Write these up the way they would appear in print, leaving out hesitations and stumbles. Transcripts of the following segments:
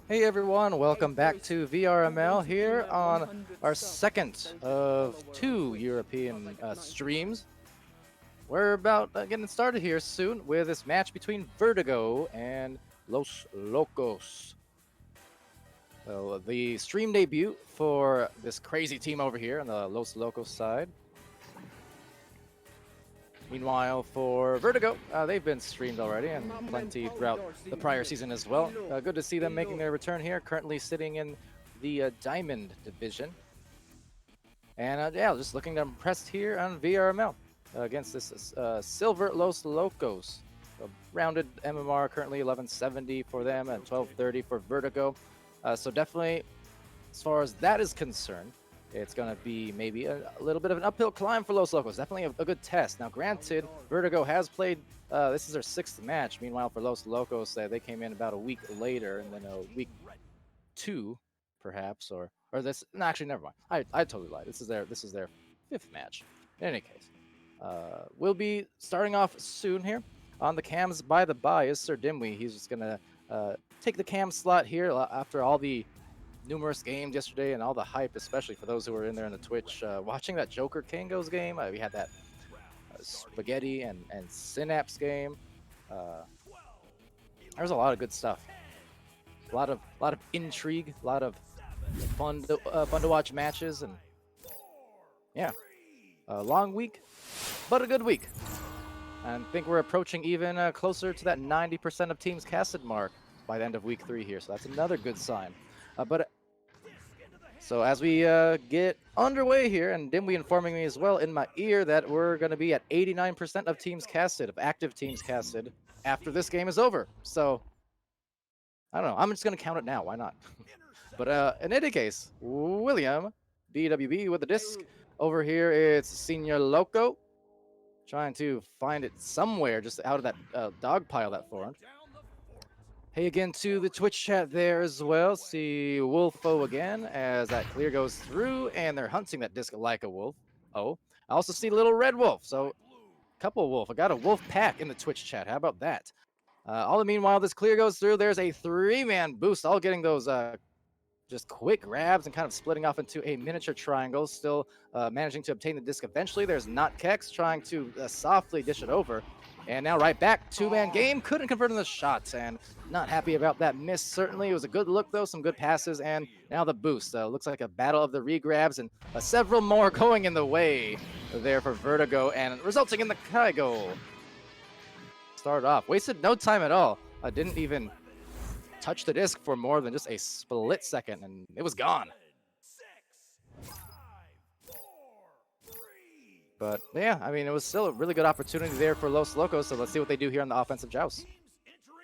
Hey everyone, welcome back to VRML here on our second of two European streams. We're about getting started here soon with this match between Vertigo and Los Locos. So the stream debut for this crazy team over here on the Los Locos side. Meanwhile, for Vertigo, they've been streamed already and plenty throughout the prior season as well. Good to see them making their return here, currently sitting in the Diamond Division. And yeah, just looking impressed here on VRML against this Silver Los Locos. A rounded MMR currently 1170 for them and 1230 for Vertigo. So definitely, as far as that is concerned, it's going to be maybe a little bit of an uphill climb for Los Locos. Definitely a good test. Now, granted, Vertigo has played, this is their 6th match. Meanwhile, for Los Locos, they came in about a week later, and then a week 2, perhaps, or this. No, actually, never mind. I totally lied. This is their 5th match. In any case, we'll be starting off soon here. On the cams, by the by, is SirDimwi. He's just going to take the cam slot here after all the numerous games yesterday and all the hype, especially for those who were in there in the Twitch watching that Joker Kangos game. We had that Spaghetti and Synapse game. There's a lot of good stuff. A lot of intrigue, a lot of fun to watch matches, and yeah, a long week, but a good week. And I think we're approaching even closer to that 90% of teams casted mark by the end of week 3 here, so that's another good sign. So as we get underway here, and Dimwi informing me as well in my ear that we're going to be at 89% of teams casted, of active teams casted, after this game is over. So, I don't know. I'm just going to count it now. Why not? But in any case, William, BWB with the disc. Over here, it's Senior Loco, trying to find it somewhere just out of that dog pile that formed. Hey again to the Twitch chat there as well. See Wolfo again as that clear goes through, and they're hunting that disc like a wolf. Oh, I also see Little Red Wolf. So, couple wolf. I got a wolf pack in the Twitch chat. How about that? All the meanwhile, this clear goes through. There's a 3-man boost, all getting those just quick grabs and kind of splitting off into a miniature triangle, still managing to obtain the disc eventually. There's Not Kex trying to softly dish it over. And now right back, 2-man game, couldn't convert on the shots, and not happy about that miss, certainly. It was a good look, though, some good passes, and now the boost. Looks like a battle of the regrabs, and several more going in the way there for Vertigo, and resulting in the Kai goal. Started off, wasted no time at all. Didn't even touch the disc for more than just a split second, and it was gone. But yeah, I mean, it was still a really good opportunity there for Los Locos, so let's see what they do here on the offensive joust.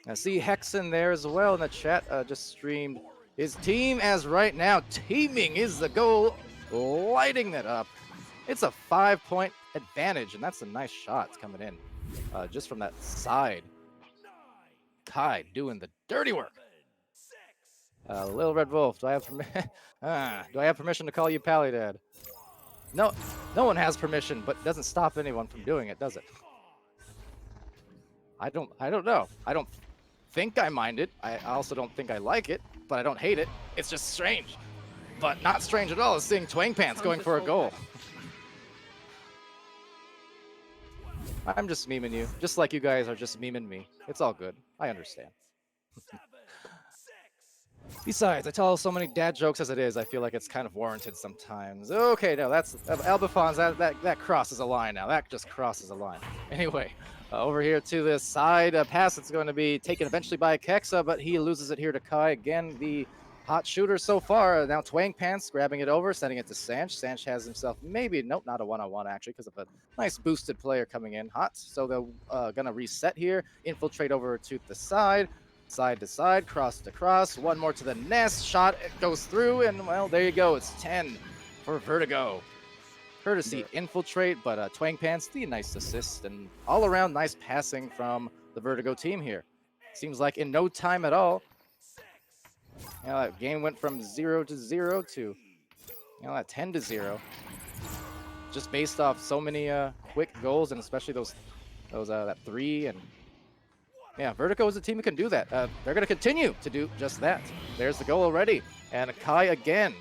I see Hexen there as well in the chat, just streamed his team as right now, teaming is the goal, lighting that up. It's a 5-point advantage, and that's a nice shot coming in just from that side. Kai doing the dirty work. Little Red Wolf, do I have permission to call you Palidad? No, no one has permission, but it doesn't stop anyone from doing it, does it? I don't know. I don't think I mind it. I also don't think I like it, but I don't hate it. It's just strange. But not strange at all is seeing Twang Pants going for a goal. I'm just memeing you, just like you guys are just memeing me. It's all good. I understand. Besides, I tell so many dad jokes as it is, I feel like it's kind of warranted sometimes. Okay, no, that's Albafons, that crosses a line now. That just crosses a line. Anyway, over here to this side pass, it's going to be taken eventually by Kexa, but he loses it here to Kai. Again, the hot shooter so far. Now Twang Pants grabbing it over, sending it to Sanch. Sanch has himself maybe, nope, not a one-on-one actually, because of a nice boosted player coming in hot. So they're going to reset here, infiltrate over to the side to side, cross to cross, one more to the nest, shot, it goes through, and well, there you go, it's 10 for Vertigo. Courtesy infiltrate, but Twang Pants, the nice assist, and all around nice passing from the Vertigo team here. Seems like in no time at all, that game went from 0-0 to, that 10-0, just based off so many quick goals, and especially that 3 and. Yeah, Vertigo is a team who can do that. They're going to continue to do just that. There's the goal already. And Kai again.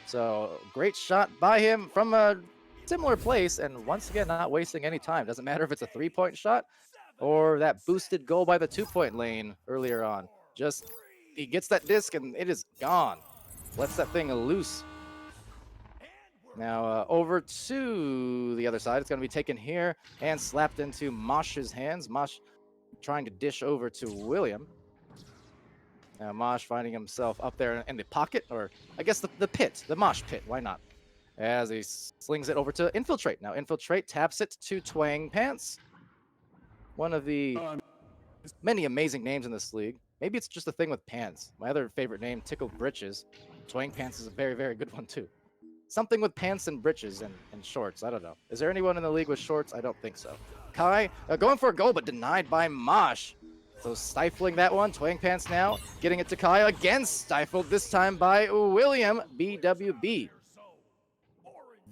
So, great shot by him from a similar place. And once again, not wasting any time. Doesn't matter if it's a 3-point shot or that boosted goal by the 2-point lane earlier on. Just, he gets that disc and it is gone. Lets that thing loose. Now, over to the other side. It's going to be taken here and slapped into Mosh's hands. Mosh trying to dish over to William. Now Mosh finding himself up there in the pocket, or I guess the pit, the Mosh pit, why not? As he slings it over to Infiltrate. Now Infiltrate taps it to Twang Pants. One of the many amazing names in this league. Maybe it's just a thing with pants. My other favorite name, Tickled Britches. Twang Pants is a very, very good one too. Something with pants and britches and shorts. I don't know. Is there anyone in the league with shorts? I don't think so. Kai going for a goal, but denied by Mosh. So stifling that one. Twang Pants now getting it to Kai. Again stifled, this time by William, BWB.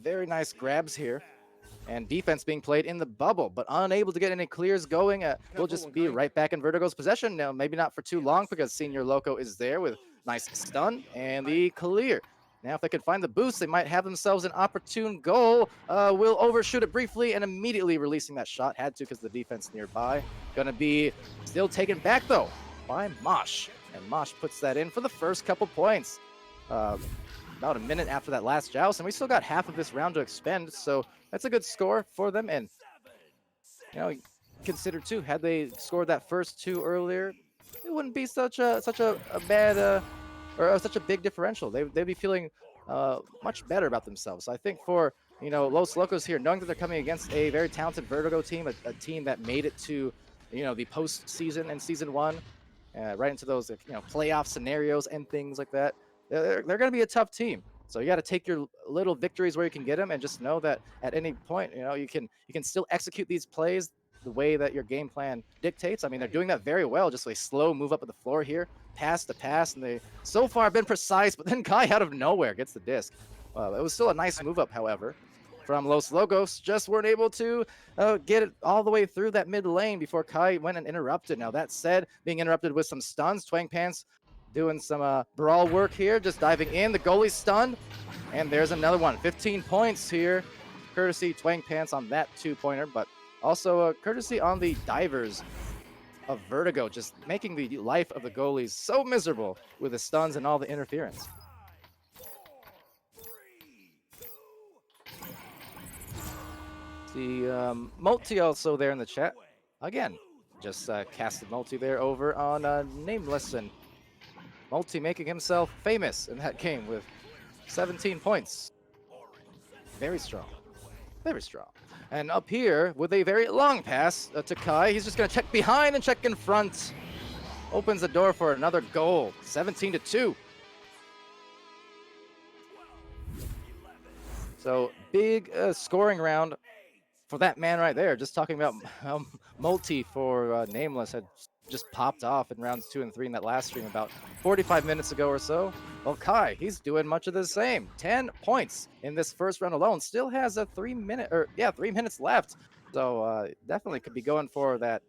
Very nice grabs here. And defense being played in the bubble, but unable to get any clears going. We'll just be right back in Vertigo's possession. Now, maybe not for too long because Senior Loco is there with nice stun and the clear. Now, if they can find the boost, they might have themselves an opportune goal. Will overshoot it briefly and immediately releasing that shot. Had to because the defense nearby. Gonna be still taken back, though, by Mosh. And Mosh puts that in for the first couple points. About a minute after that last joust, and we still got half of this round to expend, so that's a good score for them. And, consider, too, had they scored that first 2 earlier, it wouldn't be such a bad... or such a big differential. They'd be feeling much better about themselves. So I think for, Los Locos here, knowing that they're coming against a very talented Vertigo team, a team that made it to, the postseason in Season 1, right into those playoff scenarios and things like that. They're going to be a tough team. So you got to take your little victories where you can get them, and just know that at any point, you can still execute these plays the way that your game plan dictates. I mean, they're doing that very well. Just a slow move up at the floor here, pass to pass, and they so far been precise. But then Kai out of nowhere gets the disc. It was still a nice move up, however, from Los Locos. Just weren't able to get it all the way through that mid lane before Kai went and interrupted. Now that said, being interrupted with some stuns, Twang Pants doing some brawl work here, just diving in. The goalie's stunned, and there's another one. 15 points here, courtesy Twang Pants on that 2-pointer, but also courtesy on the divers of Vertigo, just making the life of the goalies so miserable with the stuns and all the interference. The multi also there in the chat. Again, just casted multi there over on Nameless, and multi making himself famous in that game with 17 points. Very strong. Very strong. And up here with a very long pass to Kai. He's just going to check behind and check in front. Opens the door for another goal. 17-2. So big scoring round for that man right there. Just talking about multi for Nameless had just popped off in rounds 2 and 3 in that last stream about 45 minutes ago or so. Well, Kai, he's doing much of the same. 10 points in this first round alone. Still has a 3 minutes left. So definitely could be going for that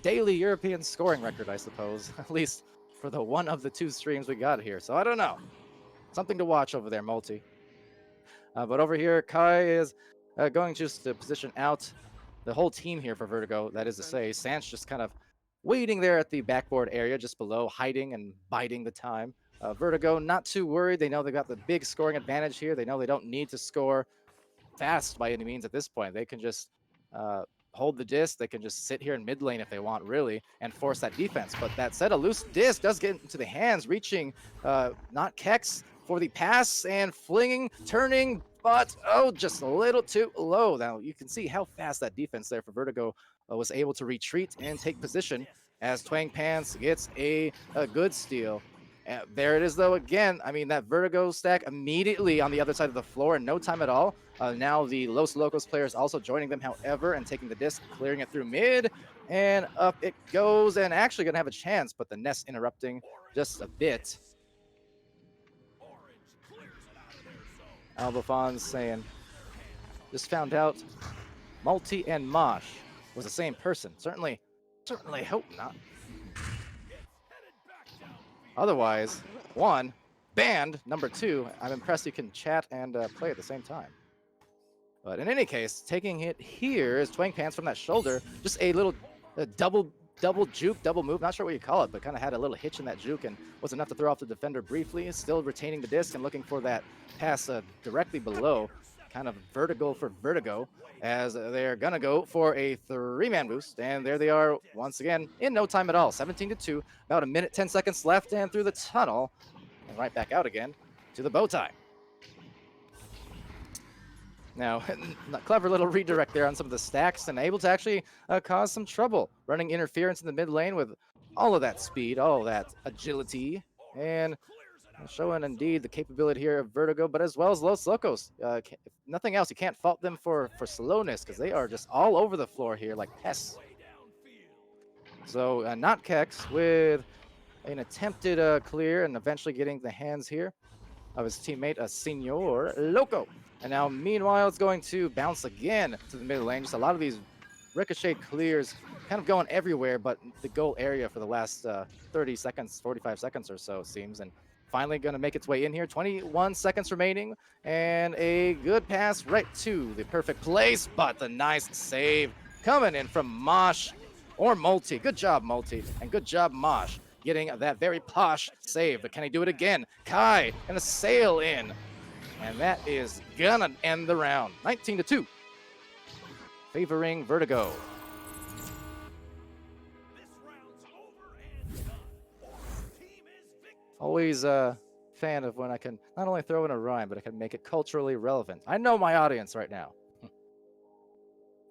daily European scoring record, I suppose. At least for the one of the 2 streams we got here. So I don't know. Something to watch over there, multi. But over here, Kai is going just to position out the whole team here for Vertigo. That is to say, Sanch just kind of waiting there at the backboard area just below, hiding and biding the time. Vertigo not too worried. They know they've got the big scoring advantage here. They know they don't need to score fast by any means at this point. They can just hold the disc. They can just sit here in mid lane if they want, really, and force that defense. But that said, a loose disc does get into the hands, reaching not Kex for the pass and flinging, turning, but just a little too low. Now you can see how fast that defense there for Vertigo was able to retreat and take position as Twang Pants gets a good steal. There it is, though, again. I mean, that Vertigo stack immediately on the other side of the floor in no time at all. Now the Los Locos players also joining them, however, and taking the disc, clearing it through mid, and up it goes, and actually going to have a chance, but the Nest interrupting just a bit. Albafon's saying, just found out Multi and Mosh was the same person. Certainly hope not. Otherwise, 1, banned. Number 2, I'm impressed you can chat and play at the same time. But in any case, taking it here is Twang Pants from that shoulder. Just a little double juke, double move. Not sure what you call it, but kind of had a little hitch in that juke and was enough to throw off the defender briefly. Still retaining the disc and looking for that pass directly below. Kind of vertical for Vertigo, as they're going to go for a 3-man boost. And there they are once again in no time at all. 17-2, about 1 minute, 10 seconds left, and through the tunnel. And right back out again to the bow tie. Now, a clever little redirect there on some of the stacks, and able to actually cause some trouble. Running interference in the mid lane with all of that speed, all of that agility, and showing indeed the capability here of Vertigo, but as well as Los Locos. If nothing else, you can't fault them for slowness, because they are just all over the floor here like pests. So not Kex with an attempted clear and eventually getting the hands here of his teammate, Senor Loco. And now, meanwhile, it's going to bounce again to the mid lane. Just a lot of these ricochet clears kind of going everywhere, but the goal area for the last 30 seconds, 45 seconds or so, it seems. And finally going to make its way in here. 21 seconds remaining, and a good pass right to the perfect place, but the nice save coming in from Mosh or Multi. Good job, Multi, and good job, Mosh, getting that very posh save. But can he do it again? Kai gonna sail in, and that is gonna end the round. 19-2, favoring Vertigo. Always a fan of when I can not only throw in a rhyme, but I can make it culturally relevant. I know my audience right now.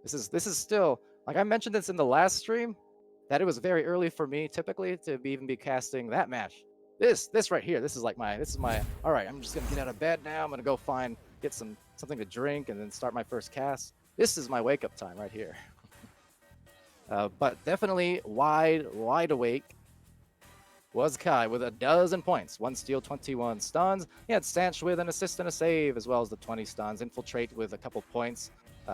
This is still, like I mentioned this in the last stream, that it was very early for me typically to even be casting that match. This right here, this is my, all right, I'm just gonna get out of bed now. I'm gonna go get something to drink and then start my first cast. This is my wake up time right here. But definitely wide awake was Kai with 12 points, 1 steal, 21 stuns. He had Sanch with an assist and a save, as well as the 20 stuns. Infiltrate with a couple points.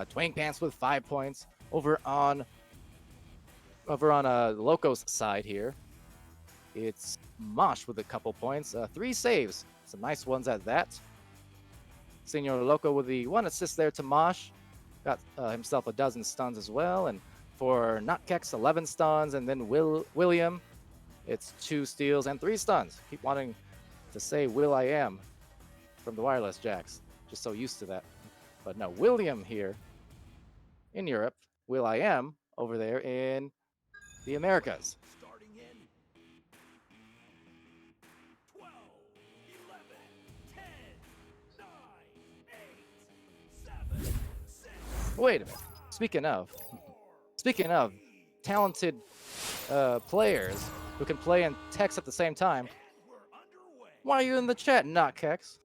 Twang Pants with 5 points. Over on Locos side here, it's Mosh with a couple points. 3 saves, some nice ones at that. Senor Loco with the 1 assist there to Mosh. Got himself 12 stuns as well. And for Nutkex, 11 stuns. And then William, it's 2 steals and 3 stuns. Keep wanting to say Will I Am from the Wireless Jacks. Just so used to that. But no, William here in Europe. Will I Am over there in the Americas. Starting in 12, 11, 10, 9, 8, 7, 6. Wait a minute. Speaking of talented players who can play and text at the same time, why are you in the chat, Notkex?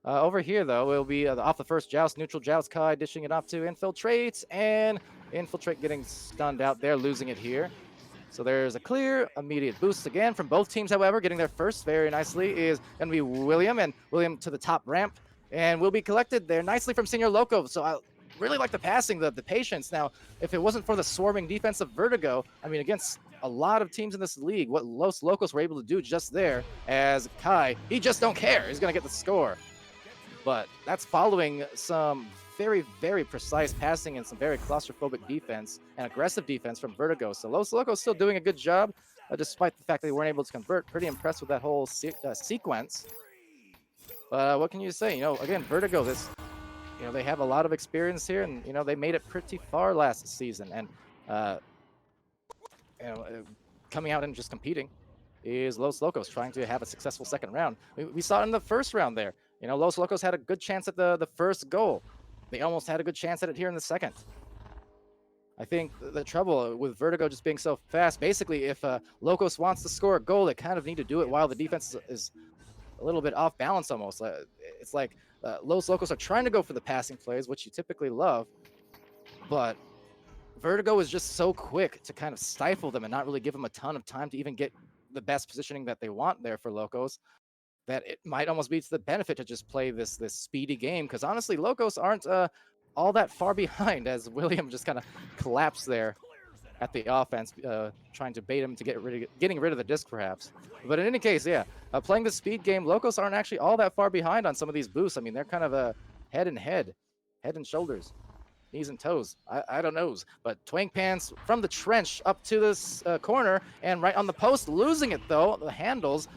Over here, though, it will be off the first joust, neutral joust, Kai dishing it off to Infiltrate, and Infiltrate getting stunned out there, losing it here. So there's a clear, immediate boost again from both teams, however. Getting there first very nicely is going to be William, and William to the top ramp, and will be collected there nicely from Senor Loco. So I really like the passing, the patience. Now, if it wasn't for the swarming defense of Vertigo, I mean, against a lot of teams in this league, what Los Locos were able to do just there, as Kai, he just don't care. He's going to get the score. But that's following some very, very precise passing and some very claustrophobic defense and aggressive defense from Vertigo. So Los Locos still doing a good job, despite the fact that they weren't able to convert. Pretty impressed with that whole sequence. But what can you say? You know, again, Vertigo, they have a lot of experience here, and they made it pretty far last season. And coming out and just competing is Los Locos trying to have a successful second round. We saw it in the first round there. Los Locos had a good chance at the first goal. They almost had a good chance at it here in the second. I think the trouble with Vertigo just being so fast, basically, if Locos wants to score a goal, they kind of need to do it while the defense is a little bit off balance almost. It's like Los Locos are trying to go for the passing plays, which you typically love, but Vertigo is just so quick to kind of stifle them and not really give them a ton of time to even get the best positioning that they want there for Locos, that it might almost be to the benefit to just play this speedy game, because honestly, Locos aren't all that far behind, as William just kind of collapsed there at the offense, trying to bait him to getting rid of the disc perhaps. But in any case, yeah, playing the speed game, Locos aren't actually all that far behind on some of these boosts. I mean, they're kind of head and shoulders, knees and toes. I don't know. But Twang Pants from the trench up to this corner and right on the post, losing it though, the handles.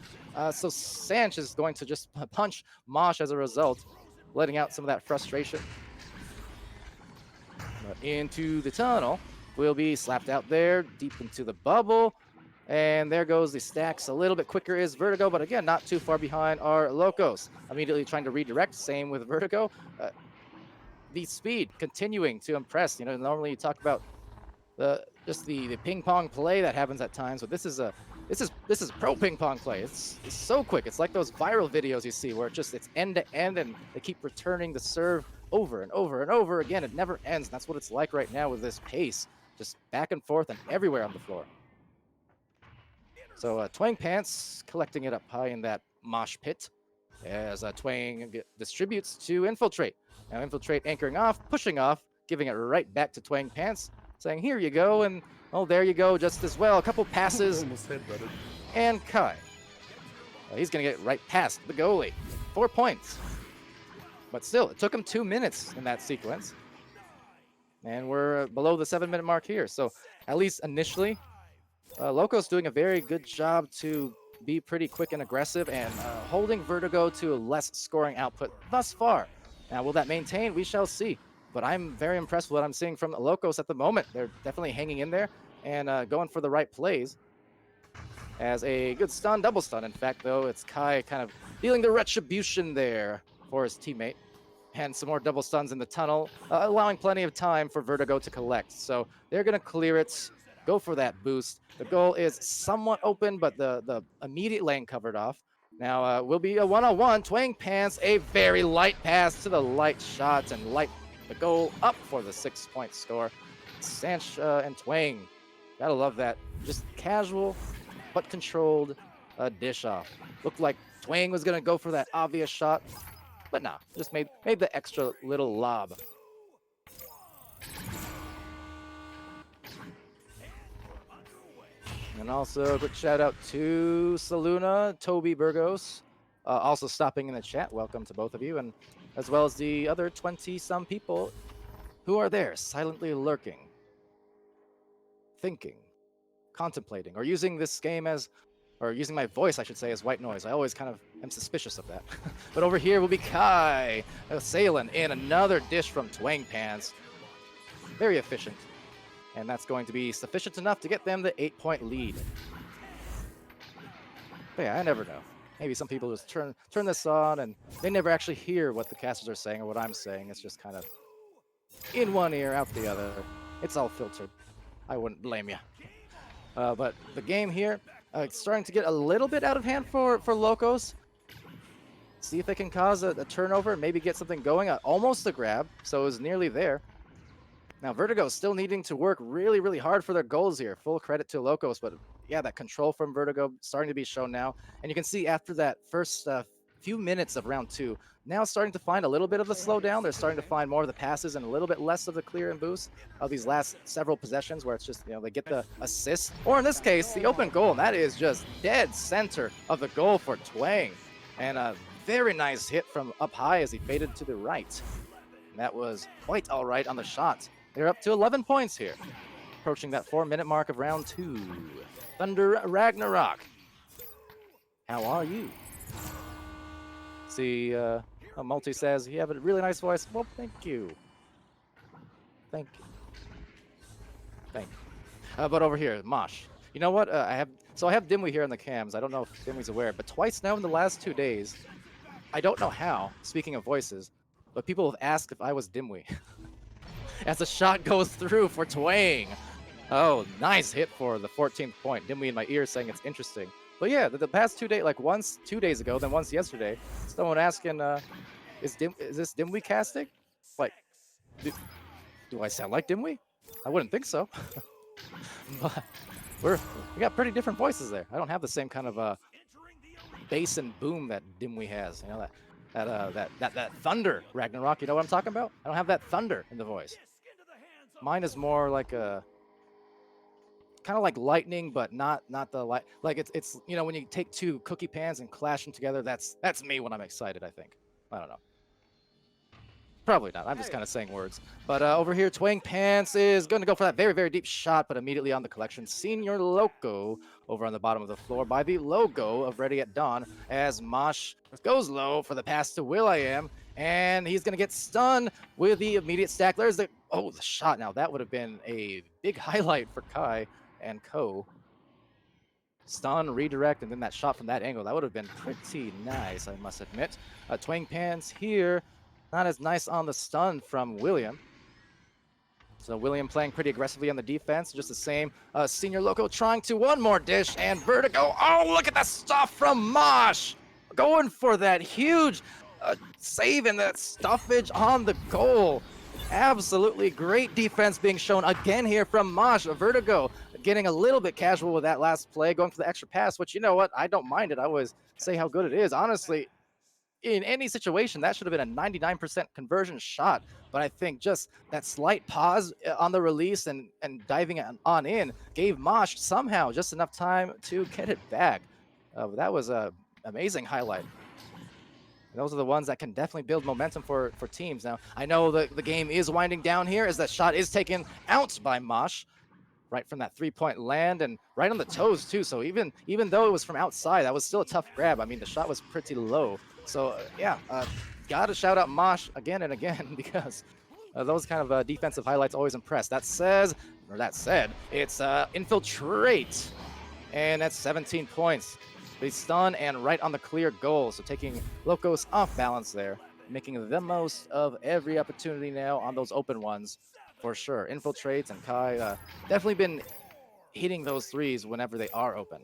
So Sanch is going to just punch Mosh as a result, letting out some of that frustration. Into the tunnel, will be slapped out there, deep into the bubble. And there goes the stacks. A little bit quicker is Vertigo, but again, not too far behind are Locos. Immediately trying to redirect, same with Vertigo. The speed continuing to impress. Normally you talk about the ping pong play that happens at times, but this is pro ping pong play. It's so quick. It's like those viral videos you see where it's end to end and they keep returning the serve over and over and over again. It never ends. That's what it's like right now with this pace, just back and forth and everywhere on the floor. So Twang Pants collecting it up high in that mosh pit as Twang distributes to Infiltrate. Now Infiltrate anchoring off, pushing off, giving it right back to Twang Pants, saying, here you go, and oh, there you go, just as well. A couple passes, and Kai. He's going to get right past the goalie. 4 points. But still, it took him 2 minutes in that sequence. And we're below the 7-minute mark here. So at least initially, Locos doing a very good job to be pretty quick and aggressive and holding Vertigo to a less scoring output thus far. Now, will that maintain? We shall see. But I'm very impressed with what I'm seeing from Locos at the moment. They're definitely hanging in there and going for the right plays. As a good stun, double stun, in fact, though, it's Kai kind of dealing the retribution there for his teammate. And some more double stuns in the tunnel, allowing plenty of time for Vertigo to collect. So they're going to clear it go for that boost. The goal is somewhat open, but the immediate lane covered off. Now will be a one-on-one. Twang Pants, a very light pass to the light shot and light the goal up for the 6-point score. Sanch and Twang, gotta love that. Just casual but controlled dish off. Looked like Twang was gonna go for that obvious shot, but nah, just made the extra little lob. And also a quick shout out to Saluna, Toby Burgos, also stopping in the chat. Welcome to both of you, and as well as the other 20-some people who are there silently lurking, thinking, contemplating, or using this game as, or using my voice, I should say, as white noise. I always kind of am suspicious of that. But over here will be Kai, sailing in another dish from Twang Pants. Very efficient. And that's going to be sufficient enough to get them the 8-point lead. But yeah, I never know. Maybe some people just turn this on and they never actually hear what the casters are saying or what I'm saying. It's just kind of in one ear, out the other. It's all filtered. I wouldn't blame you. But the game here, it's starting to get a little bit out of hand for Locos. See if they can cause a turnover and maybe get something going. Almost a grab, so it was nearly there. Now, Vertigo still needing to work really, really hard for their goals here. Full credit to Locos, but yeah, that control from Vertigo starting to be shown now. And you can see after that first few minutes of round 2, now starting to find a little bit of the slowdown. They're starting to find more of the passes and a little bit less of the clear and boost of these last several possessions where it's just, they get the assist. Or in this case, the open goal, and that is just dead center of the goal for Twang. And a very nice hit from up high as he faded to the right. And that was quite all right on the shot. They're up to 11 points here, approaching that 4-minute mark of round 2. Thunder Ragnarok, how are you? See, Multi says, you have a really nice voice. Well, thank you. Thank you. Thank you. But over here, Mosh. You know what? I have Dimwi here in the cams. I don't know if Dimwi's aware, but twice now in the last 2 days, I don't know how, speaking of voices, but people have asked if I was Dimwi. As the shot goes through for Twang. Oh, nice hit for the 14th point. Dimwi in my ear saying it's interesting. But yeah, the past 2 days, like once 2 days ago, then once yesterday, someone asking, is this Dimwi casting? Like, do I sound like Dimwi? I wouldn't think so. But we got pretty different voices there. I don't have the same kind of bass and boom that Dimwi has. You know, that thunder, Ragnarok. You know what I'm talking about? I don't have that thunder in the voice. Mine is more like a kind of like lightning, but not the light. Like it's when you take 2 cookie pans and clash them together. That's me when I'm excited. I think. I don't know. Probably not. I'm just kind of saying words. But over here, Twang Pants is going to go for that very, very deep shot, but immediately on the collection. Senior Loco over on the bottom of the floor by the logo of Ready at Dawn as Mosh goes low for the pass to Will.i.am, and he's going to get stunned with the immediate stack. There's the shot. Now, that would have been a big highlight for Kai and Co. Stun, redirect, and then that shot from that angle. That would have been pretty nice, I must admit. Twang Pants here. Not as nice on the stun from William. So William playing pretty aggressively on the defense. Just the same. Senior Loco trying to one more dish and Vertigo. Oh, look at the stuff from Mosh. Going for that huge save and that stuffage on the goal. Absolutely great defense being shown again here from Mosh. Vertigo getting a little bit casual with that last play. Going for the extra pass, which you know what? I don't mind it. I always say how good it is. Honestly, in any situation, that should have been a 99% conversion shot. But I think just that slight pause on the release and diving on in gave Mosh somehow just enough time to get it back. That was an amazing highlight. And those are the ones that can definitely build momentum for teams. Now, I know the game is winding down here as that shot is taken out by Mosh. Right from that 3-point land and right on the toes too. So even though it was from outside, that was still a tough grab. I mean, the shot was pretty low. So yeah, gotta shout out Mosh again and again because those kind of defensive highlights always impress. That said, it's infiltrate, and that's 17 points. They stun and right on the clear goal. So taking Locos off balance there, making the most of every opportunity now on those open ones. For sure. Infiltrates and Kai definitely been hitting those threes whenever they are open.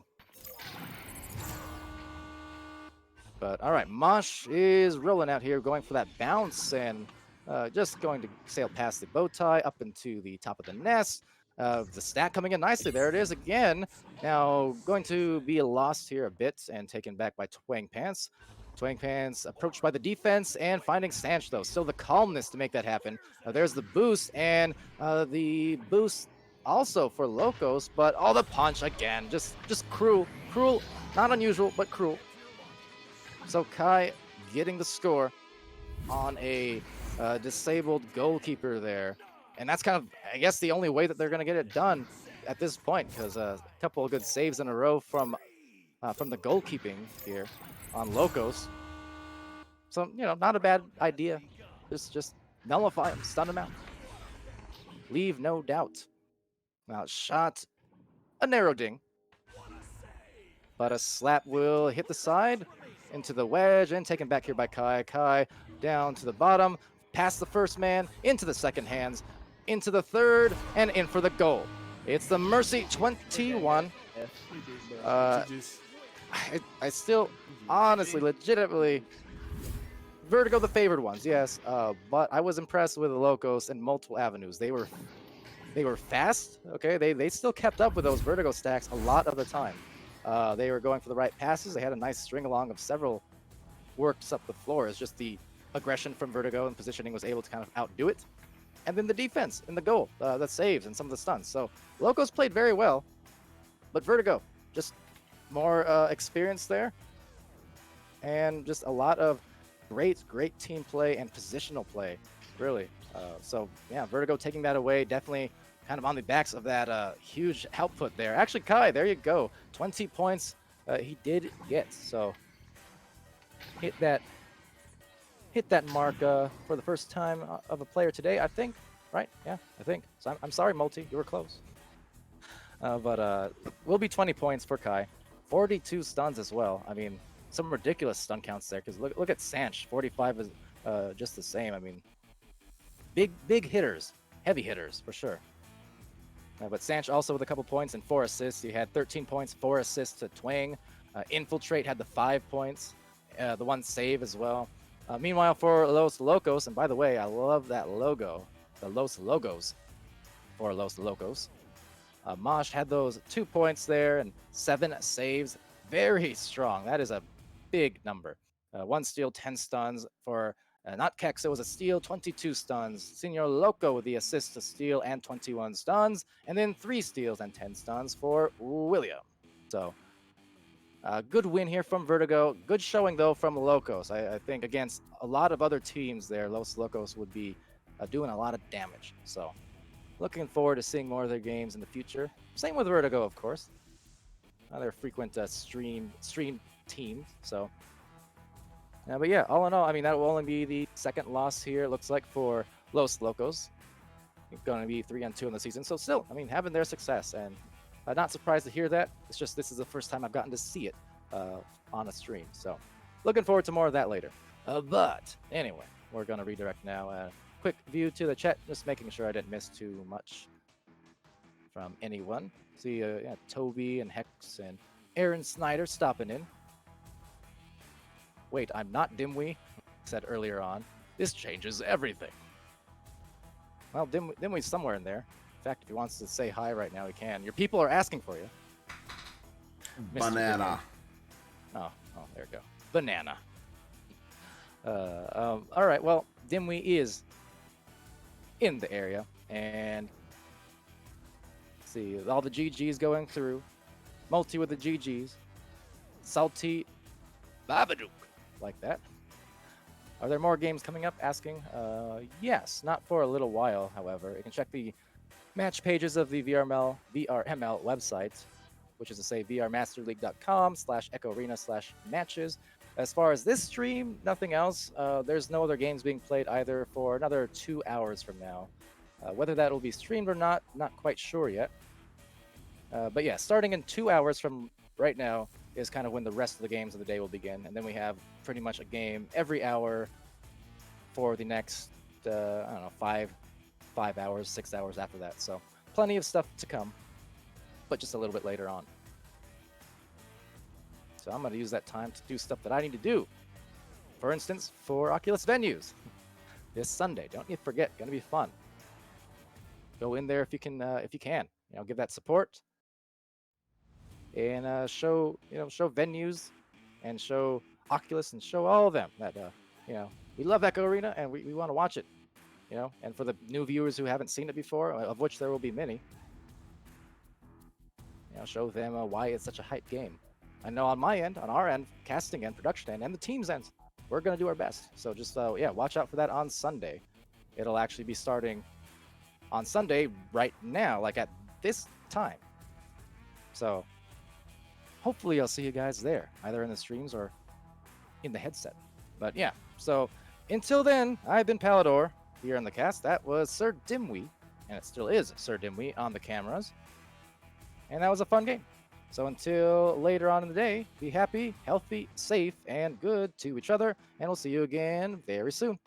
But all right, Mosh is rolling out here, going for that bounce and just going to sail past the bow tie up into the top of the nest. The stack coming in nicely. There it is again. Now going to be lost here a bit and taken back by Twang Pants. Twang Pants approached by the defense and finding Sanch though. Still the calmness to make that happen. There's the boost and the boost also for Locos, but all the punch again. Just cruel. Cruel, not unusual, but cruel. So Kai getting the score on a disabled goalkeeper there. And that's kind of, I guess, the only way that they're going to get it done at this point, because a couple of good saves in a row from the goalkeeping here on Locos. So, not a bad idea. Just nullify him, stun him out. Leave no doubt. Now, shot, a narrow ding. But a slap will hit the side into the wedge and taken back here by Kai. Kai down to the bottom, past the first man, into the second hands, into the third, and in for the goal. It's the Mercy 21. I still, honestly, legitimately, Vertigo the favored ones, yes, but I was impressed with the Locos in multiple avenues. They were fast, okay? They still kept up with those Vertigo stacks a lot of the time. They were going for the right passes. They had a nice string along of several works up the floor. It's just the aggression from Vertigo and positioning was able to kind of outdo it. And then the defense and the goal, the saves and some of the stuns. So Locos played very well, but Vertigo, just more experience there. And just a lot of great team play and positional play, really. So yeah, Vertigo taking that away, definitely kind of on the backs of that huge output there. Actually, Kai, there you go. 20 points he did get. So hit that mark for the first time of a player today, I think. Right? Yeah, I think. So I'm sorry, Multi. You were close. But will be 20 points for Kai. 42 stuns as well. I mean, some ridiculous stun counts there, because look at Sanch. 45 is just the same. I mean, big hitters. Heavy hitters, for sure. But Sanch also with a couple points and 4 assists. He had 13 points, 4 assists to Twang. Infiltrate had the 5 points, the 1 save as well. Meanwhile, for Los Locos, and by the way, I love that logo, the Los Logos for Los Locos. Mosh had those 2 points there and 7 saves. Very strong. That is a big number. 1 steal, 10 stuns for not Kex, it was a steal, 22 stuns. Senor Loco with the assist to steal and 21 stuns. And then 3 steals and 10 stuns for William. So, good win here from Vertigo. Good showing, though, from Locos. I think against a lot of other teams there, Los Locos would be doing a lot of damage. So, looking forward to seeing more of their games in the future. Same with Vertigo, of course. They're frequent stream teams, so... but yeah, all in all, I mean, that will only be the second loss here, it looks like, for Los Locos. It's going to be 3-2 in the season. So still, I mean, having their success, and not surprised to hear that. It's just this is the first time I've gotten to see it on a stream. So looking forward to more of that later. But anyway, we're going to redirect now. Quick view to the chat, just making sure I didn't miss too much from anyone. See, yeah, Toby and Hex and Aaron Snyder stopping in. Wait, I'm not Dimwi, said earlier on. This changes everything. Well, Dimwi's somewhere in there. In fact, if he wants to say hi right now, he can. Your people are asking for you. Banana. Oh, there we go. Banana. All right, well, Dimwi is in the area, and let's see, all the GGs going through. Multi with the GGs. Salty Babadook. Like that. Are there more games coming up? Asking. Yes, not for a little while, however. You can check the match pages of the VRML website, which is to say vrmasterleague.com/echoarena/matches. As far as this stream, nothing else. There's no other games being played either for another 2 hours from now. Whether that will be streamed or not quite sure yet. But yeah, starting in 2 hours from right now is kind of when the rest of the games of the day will begin. And then we have pretty much a game every hour for the next, I don't know, 5 hours, 6 hours after that. So plenty of stuff to come. but just a little bit later on. So I'm going to use that time to do stuff that I need to do. For instance, for Oculus venues this Sunday. Don't you forget, going to be fun. Go in there if you can. You know, give that support and show venues and show Oculus and show all of them that you know, we love Echo Arena and we want to watch it. You know, and for the new viewers who haven't seen it before, of which there will be many, you know, show them why it's such a hype game. I know on my end, on our end, casting end, production end, and the team's end, we're going to do our best. So just, yeah, watch out for that on Sunday. It'll actually be starting on Sunday right now, like at this time. So hopefully I'll see you guys there, either in the streams or in the headset. But yeah, so until then, I've been Palidore here on the cast. That was SirDimwi, and it still is SirDimwi on the cameras. And that was a fun game. So until later on in the day, be happy, healthy, safe, and good to each other, and we'll see you again very soon.